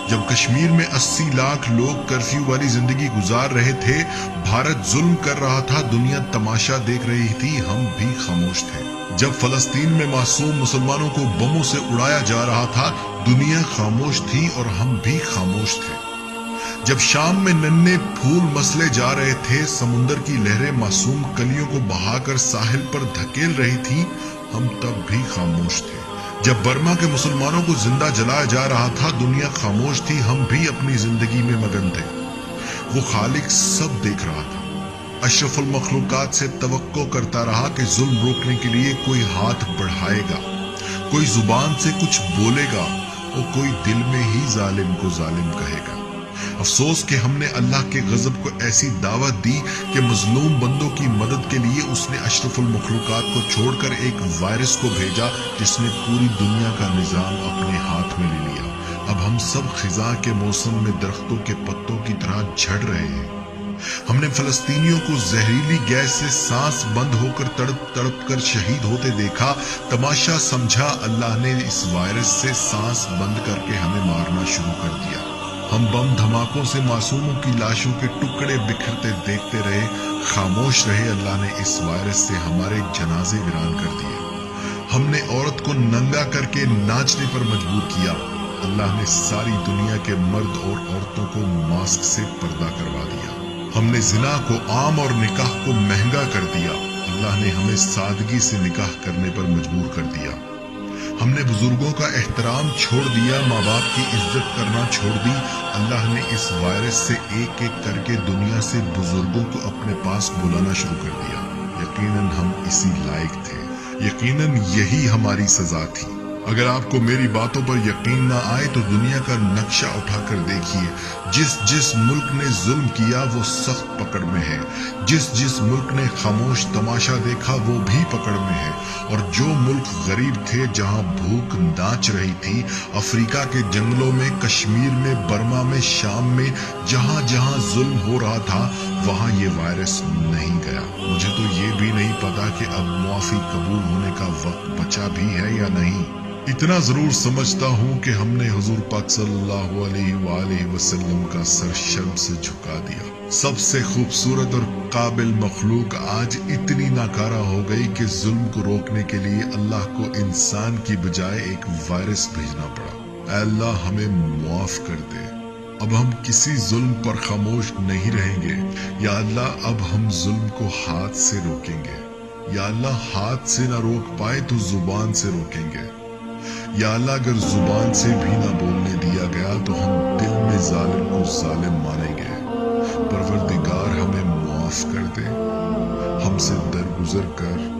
جب کشمیر میں 80 لاکھ لوگ کرفیو والی زندگی گزار رہے تھے، بھارت ظلم کر رہا تھا، دنیا تماشا دیکھ رہی تھی، ہم بھی خاموش تھے۔ جب فلسطین میں معصوم مسلمانوں کو بموں سے اڑایا جا رہا تھا، دنیا خاموش تھی اور ہم بھی خاموش تھے۔ جب شام میں ننھے پھول مسلے جا رہے تھے، سمندر کی لہریں معصوم کلیوں کو بہا کر ساحل پر دھکیل رہی تھیں، ہم تب بھی خاموش تھے۔ جب برما کے مسلمانوں کو زندہ جلایا جا رہا تھا، دنیا خاموش تھی، ہم بھی اپنی زندگی میں مگن تھے۔ وہ خالق سب دیکھ رہا تھا، اشرف المخلوقات سے توقع کرتا رہا کہ ظلم روکنے کے لیے کوئی ہاتھ بڑھائے گا، کوئی زبان سے کچھ بولے گا اور کوئی دل میں ہی ظالم کو ظالم کہے گا۔ افسوس کہ ہم نے اللہ کے غضب کو ایسی دعوت دی کہ مظلوم بندوں کی مدد کے لیے اس نے اشرف المخلوقات کو چھوڑ کر ایک وائرس کو بھیجا جس نے پوری دنیا کا نظام اپنے ہاتھ میں لے لیا۔ اب ہم سب خزاں کے موسم میں درختوں کے پتوں کی طرح جھڑ رہے ہیں۔ ہم نے فلسطینیوں کو زہریلی گیس سے سانس بند ہو کر تڑپ تڑپ کر شہید ہوتے دیکھا۔ تماشا سمجھا اللہ نے اس وائرس سے سانس بند کر کے ہمیں مارنا شروع کر دیا۔ ہم بم دھماکوں سے معصوموں کی لاشوں کے ٹکڑے بکھرتے دیکھتے رہے، خاموش رہے۔ اللہ نے اس وائرس سے ہمارے جنازے ویران کر دیے۔ ہم نے عورت کو ننگا کر کے ناچنے پر مجبور کیا۔ اللہ نے ساری دنیا کے مرد اور عورتوں کو ماسک سے پردہ کروا دیا۔ ہم نے زنا کو عام اور نکاح کو مہنگا کر دیا۔ اللہ نے ہمیں سادگی سے نکاح کرنے پر مجبور کر دیا۔ ہم نے بزرگوں کا احترام چھوڑ دیا، ماں باپ کی عزت کرنا چھوڑ دی۔ اللہ نے اس وائرس سے ایک ایک کر کے دنیا سے بزرگوں کو اپنے پاس بلانا شروع کر دیا۔ یقیناً ہم اسی لائق تھے، یقیناً یہی ہماری سزا تھی۔ اگر آپ کو میری باتوں پر یقین نہ آئے تو دنیا کا نقشہ اٹھا کر دیکھیے۔ جس ملک نے ظلم کیا وہ سخت پکڑ میں ہے، جس ملک نے خاموش تماشا دیکھا وہ بھی پکڑ میں ہے، اور جو ملک غریب تھے، جہاں بھوک ناچ رہی تھی، افریقہ کے جنگلوں میں، کشمیر میں، برما میں، شام میں، جہاں جہاں ظلم ہو رہا تھا وہاں یہ وائرس نہیں گیا۔ مجھے تو یہ بھی نہیں پتا کہ اب معافی قبول ہونے کا وقت بچا بھی ہے یا نہیں۔ اتنا ضرور سمجھتا ہوں کہ ہم نے حضور پاک صلی اللہ علیہ وآلہ وسلم کا سر شرم سے جھکا دیا۔ سب سے خوبصورت اور قابل مخلوق آج اتنی ناکارہ ہو گئی کہ ظلم کو روکنے کے لیے اللہ کو انسان کی بجائے ایک وائرس بھیجنا پڑا۔ اے اللہ ہمیں معاف کر دے۔ اب ہم کسی ظلم پر خاموش نہیں رہیں گے۔ یا اللہ اب ہم ظلم کو ہاتھ سے روکیں گے۔ یا اللہ ہاتھ سے نہ روک پائے تو زبان سے روکیں گے۔ یا اللہ اگر زبان سے بھی نہ بولنے دیا گیا تو ہم دل میں ظالم کو ظالم مانیں گے۔ پروردگار ہمیں معاف کر دے، ہم سے درگزر کر